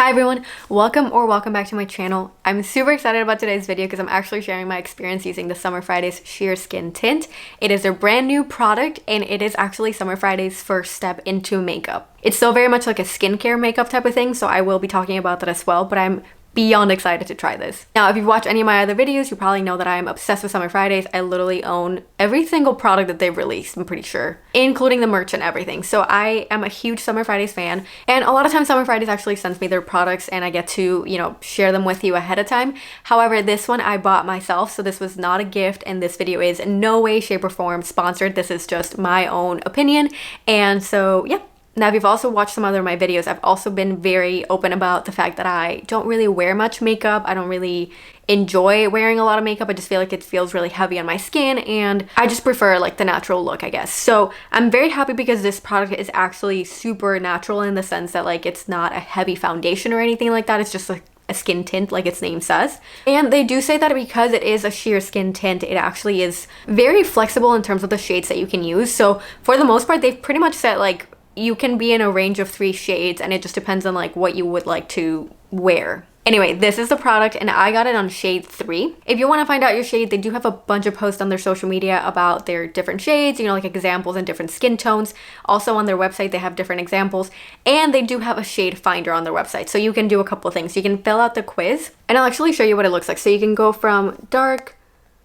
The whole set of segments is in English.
Hi everyone, welcome back to my channel. I'm super excited about today's video because I'm actually sharing my experience using the Summer Fridays Sheer Skin Tint. It is a brand new product and it is actually Summer Fridays' first step into makeup. It's still very much like a skincare makeup type of thing, so I will be talking about that as well, but I'm beyond excited to try this. Now, if you've watched any of my other videos, you probably know that I'm obsessed with Summer Fridays. I literally own every single product that they've released, I'm pretty sure, including the merch and everything. So I am a huge Summer Fridays fan, and a lot of times Summer Fridays actually sends me their products and I get to, share them with you ahead of time. However, this one I bought myself, so this was not a gift, and this video is in no way, shape, or form sponsored. This is just my own opinion, and so, yeah. Now, if you've also watched some other of my videos, I've also been very open about the fact that I don't really wear much makeup. I don't really enjoy wearing a lot of makeup. I just feel like it feels really heavy on my skin, and I just prefer like the natural look, I guess. So I'm very happy because this product is actually super natural in the sense that like it's not a heavy foundation or anything like that. It's just like a skin tint like its name says. And they do say that because it is a sheer skin tint, it actually is very flexible in terms of the shades that you can use. So for the most part, they've pretty much said like you can be in a range of 3 shades, and it just depends on like what you would like to wear. Anyway, this is the product and I got it on shade 3. If you want to find out your shade, they do have a bunch of posts on their social media about their different shades, like examples and different skin tones. Also on their website, they have different examples, and they do have a shade finder on their website. So you can do a couple of things. You can fill out the quiz, and I'll actually show you what it looks like. So you can go from dark,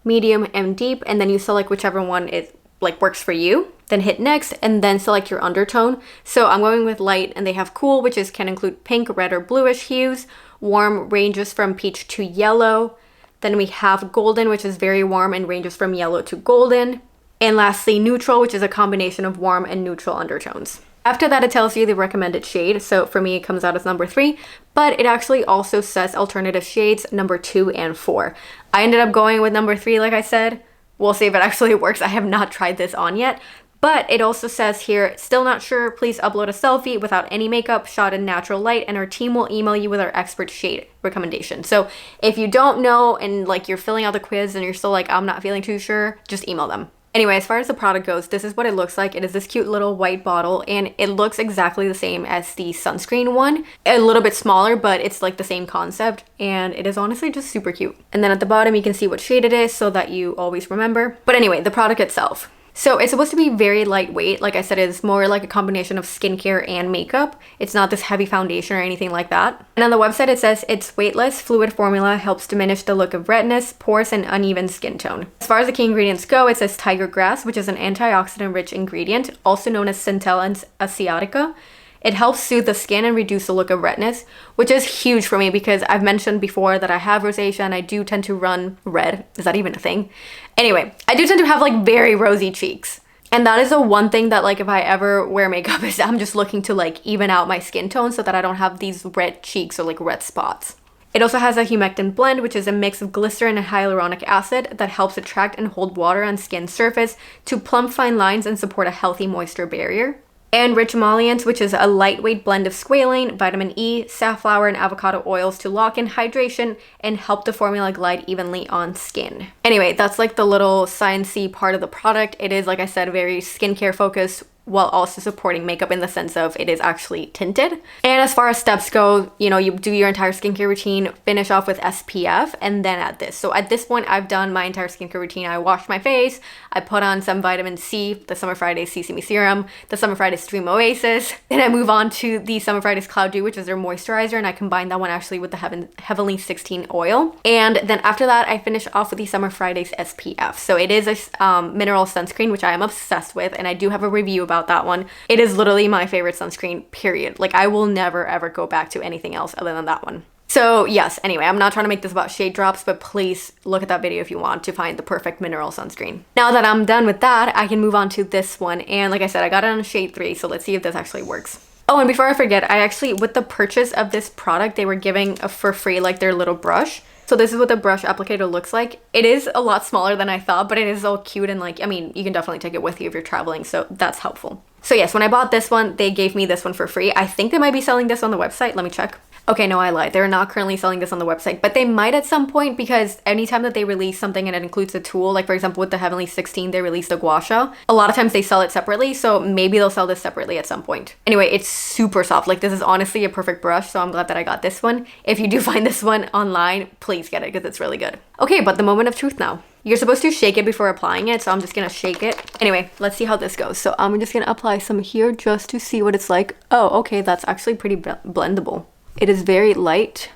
medium, and deep, and then you select whichever one is like works for you, then hit next, and then select your undertone. So I'm going with light, and they have cool, which can include pink, red, or bluish hues. Warm ranges from peach to yellow. Then we have golden, which is very warm and ranges from yellow to golden. And lastly, neutral, which is a combination of warm and neutral undertones. After that, it tells you the recommended shade. So for me, it comes out as number 3, but it actually also says alternative shades number 2 and 4. I ended up going with number 3, like I said. We'll see if it actually works. I have not tried this on yet, but it also says here, still not sure, please upload a selfie without any makeup, shot in natural light, and our team will email you with our expert shade recommendation. So if you don't know and like you're filling out the quiz and you're still like, I'm not feeling too sure, just email them. Anyway, as far as the product goes, this is what it looks like. It is this cute little white bottle, and it looks exactly the same as the sunscreen one. A little bit smaller, but it's like the same concept, and it is honestly just super cute. And then at the bottom, you can see what shade it is so that you always remember. But anyway, the product itself. So it's supposed to be very lightweight. Like I said, it's more like a combination of skincare and makeup. It's not this heavy foundation or anything like that. And on the website, it says it's weightless, fluid formula, helps diminish the look of redness, pores, and uneven skin tone. As far as the key ingredients go, it says tiger grass, which is an antioxidant-rich ingredient, also known as Centella asiatica. It helps soothe the skin and reduce the look of redness, which is huge for me because I've mentioned before that I have rosacea and I do tend to run red. Is that even a thing? Anyway, I do tend to have like very rosy cheeks. And that is the one thing that like if I ever wear makeup is I'm just looking to like even out my skin tone so that I don't have these red cheeks or like red spots. It also has a humectant blend, which is a mix of glycerin and hyaluronic acid that helps attract and hold water on skin surface to plump fine lines and support a healthy moisture barrier. And rich emollients, which is a lightweight blend of squalane, vitamin E, safflower, and avocado oils to lock in hydration and help the formula glide evenly on skin. Anyway, that's like the little sciencey part of the product. It is, like I said, very skincare focused, while also supporting makeup in the sense of it is actually tinted. And as far as steps go, you do your entire skincare routine, finish off with SPF, and then add this. So at this point, I've done my entire skincare routine. I washed my face, I put on some vitamin C, the Summer Fridays CC Me Serum, the Summer Fridays Stream Oasis, then I move on to the Summer Fridays Cloud Dew, which is their moisturizer, and I combine that one actually with the Heavenly 16 oil. And then after that, I finish off with the Summer Fridays SPF. So it is a mineral sunscreen, which I am obsessed with, and I do have a review about that one. It is literally my favorite sunscreen, period. Like I will never ever go back to anything else other than that one. So yes, anyway, I'm not trying to make this about shade drops, but please look at that video if you want to find the perfect mineral sunscreen. Now that I'm done with that, I can move on to this one. And like I said, I got it on shade 3, so let's see if this actually works. Oh, and before I forget, I actually, with the purchase of this product, they were giving for free like their little brush. So this is what the brush applicator looks like. It is a lot smaller than I thought, but it is all cute and like, I mean, you can definitely take it with you if you're traveling, so that's helpful. So yes, when I bought this one, they gave me this one for free. I think they might be selling this on the website. Let me check. Okay, no, I lied. They're not currently selling this on the website, but they might at some point because anytime that they release something and it includes a tool, like for example with the Heavenly 16, they released a gua sha. A lot of times they sell it separately, so maybe they'll sell this separately at some point. Anyway, it's super soft. Like this is honestly a perfect brush, so I'm glad that I got this one. If you do find this one online, please get it because it's really good. Okay, but the moment of truth now. You're supposed to shake it before applying it, so I'm just gonna shake it. Anyway, let's see how this goes. So I'm just gonna apply some here just to see what it's like. Oh, okay, that's actually pretty blendable. It is very light.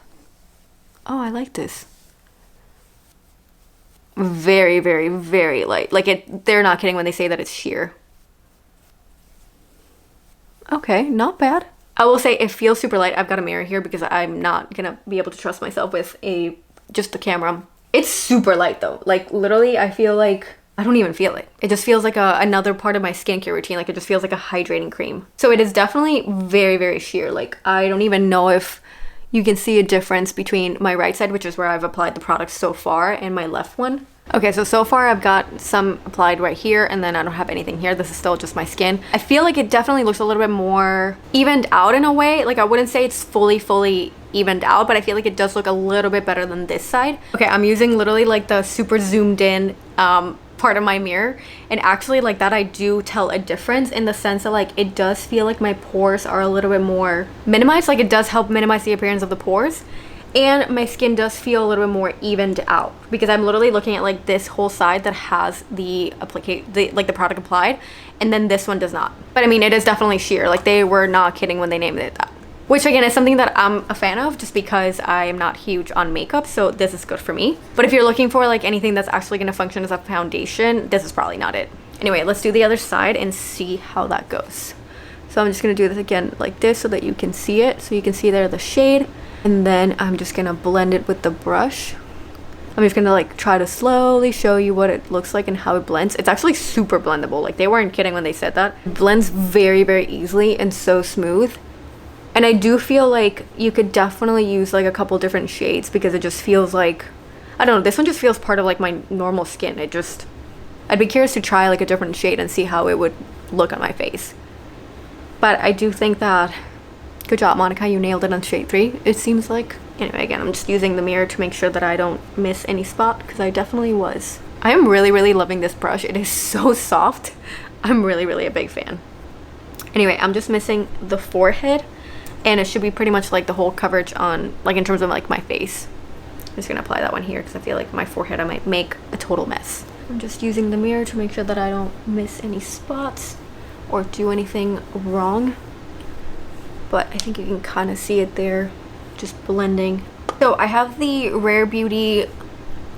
Oh, I like this. Very, very, very light. Like they're not kidding when they say that it's sheer. Okay, not bad. I will say it feels super light. I've got a mirror here because I'm not gonna be able to trust myself with just the camera. It's super light though. Like literally I feel like I don't even feel it. It just feels like another part of my skincare routine. Like it just feels like a hydrating cream. So it is definitely very, very sheer. Like I don't even know if you can see a difference between my right side, which is where I've applied the product so far, and my left one. Okay, so far I've got some applied right here and then I don't have anything here. This is still just my skin. I feel like it definitely looks a little bit more evened out in a way. Like I wouldn't say it's fully evened out, but I feel like it does look a little bit better than this side. Okay, I'm using literally like the super zoomed in part of my mirror, and actually like that I do tell a difference in the sense that like it does feel like my pores are a little bit more minimized. Like it does help minimize the appearance of the pores, and my skin does feel a little bit more evened out because I'm literally looking at like this whole side that has the product applied, and then this one does not. But I mean, it is definitely sheer. Like they were not kidding when they named it that. Which again is something that I'm a fan of just because I am not huge on makeup, so this is good for me. But if you're looking for like anything that's actually going to function as a foundation, this is probably not it. Anyway, let's do the other side and see how that goes. So I'm just going to do this again like this so that you can see it. So you can see there the shade, and then I'm just going to blend it with the brush. I'm just going to like try to slowly show you what it looks like and how it blends. It's actually super blendable. Like they weren't kidding when they said that. It blends very, very easily and so smooth. And I do feel like you could definitely use like a couple different shades because it just feels like, I don't know, this one just feels part of like my normal skin. I'd be curious to try like a different shade and see how it would look on my face. But I do think that, good job Monica, you nailed it on shade 3, it seems like. Anyway, again, I'm just using the mirror to make sure that I don't miss any spot because I definitely was. I am really, really loving this brush. It is so soft. I'm really, really a big fan. Anyway, I'm just missing the forehead. And it should be pretty much like the whole coverage on, like in terms of like my face. I'm just gonna apply that one here because I feel like my forehead I might make a total mess. I'm just using the mirror to make sure that I don't miss any spots or do anything wrong. But I think you can kind of see it there, just blending. So I have the Rare Beauty,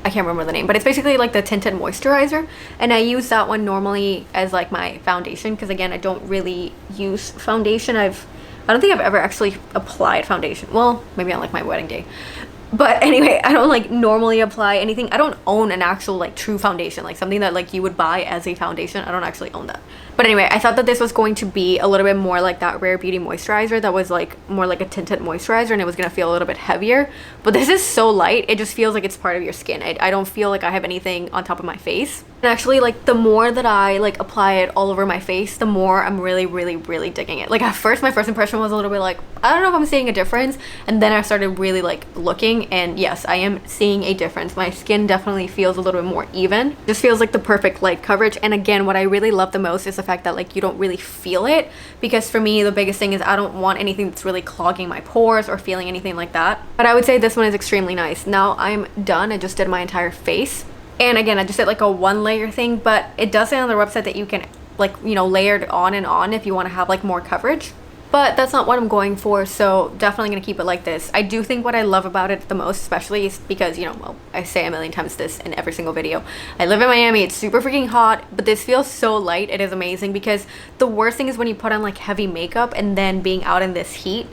I can't remember the name, but it's basically like the tinted moisturizer. And I use that one normally as like my foundation because again, I don't really use foundation. I don't think I've ever actually applied foundation. Well, maybe on like my wedding day. But anyway, I don't like normally apply anything. I don't own an actual like true foundation, like something that like you would buy as a foundation. I don't actually own that. But anyway, I thought that this was going to be a little bit more like that Rare Beauty moisturizer that was like more like a tinted moisturizer, and it was going to feel a little bit heavier. But this is so light, it just feels like it's part of your skin. I don't feel like I have anything on top of my face. And actually, like the more that I like apply it all over my face, the more I'm really, really, really digging it. Like at first, my first impression was a little bit like, I don't know if I'm seeing a difference. And then I started really like looking, and yes, I am seeing a difference. My skin definitely feels a little bit more even. Just feels like the perfect light coverage. And again, what I really love the most is the fact that like you don't really feel it, because for me the biggest thing is I don't want anything that's really clogging my pores or feeling anything like that. But I would say this one is extremely nice. Now I'm done. I just did my entire face, and again I just did like a one layer thing, but it does say on their website that you can like, you know, layer it on and on if you want to have like more coverage. But that's not what I'm going for, so definitely gonna keep it like this. I do think what I love about it the most, especially, is because, you know, well, I say a million times this in every single video. I live in Miami, it's super freaking hot, but this feels so light. It is amazing, because the worst thing is when you put on like heavy makeup and then being out in this heat.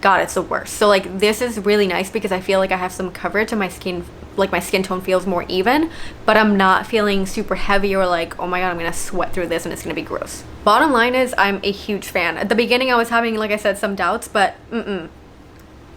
God, it's the worst. So like this is really nice because I feel like I have some coverage and my skin, like my skin tone feels more even, but I'm not feeling super heavy or like, oh my god, I'm gonna sweat through this and it's gonna be gross. Bottom line is I'm a huge fan. At the beginning I was having, like I said, some doubts, but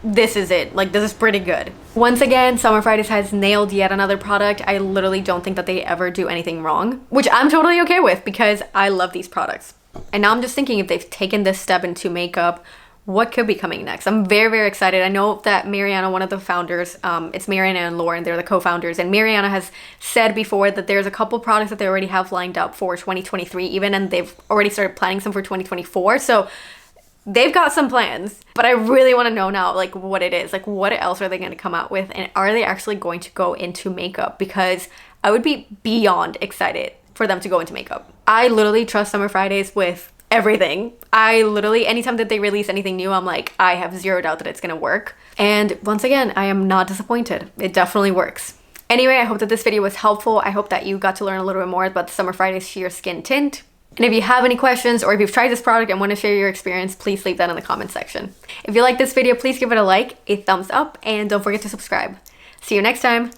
this is it. Like, this is pretty good. Once again, Summer Fridays has nailed yet another product. I literally don't think that they ever do anything wrong, which I'm totally okay with because I love these products. And now I'm just thinking, if they've taken this step into makeup, what could be coming next. I'm very, very excited. I know that Mariana, one of the founders, it's Mariana and Lauren, they're the co-founders, and Mariana has said before that there's a couple products that they already have lined up for 2023 even, and they've already started planning some for 2024. So they've got some plans, but I really want to know now, like, what it is. Like, what else are they going to come out with, and are they actually going to go into makeup? Because I would be beyond excited for them to go into makeup. I literally trust Summer Fridays with everything. I literally, anytime that they release anything new, I'm like, I have zero doubt that it's gonna work. And once again, I am not disappointed. It definitely works. Anyway, I hope that this video was helpful. I hope that you got to learn a little bit more about the Summer Fridays Sheer Skin Tint. And if you have any questions, or if you've tried this product and want to share your experience, please leave that in the comment section. If you like this video, please give it a like, a thumbs up, and don't forget to subscribe. See you next time.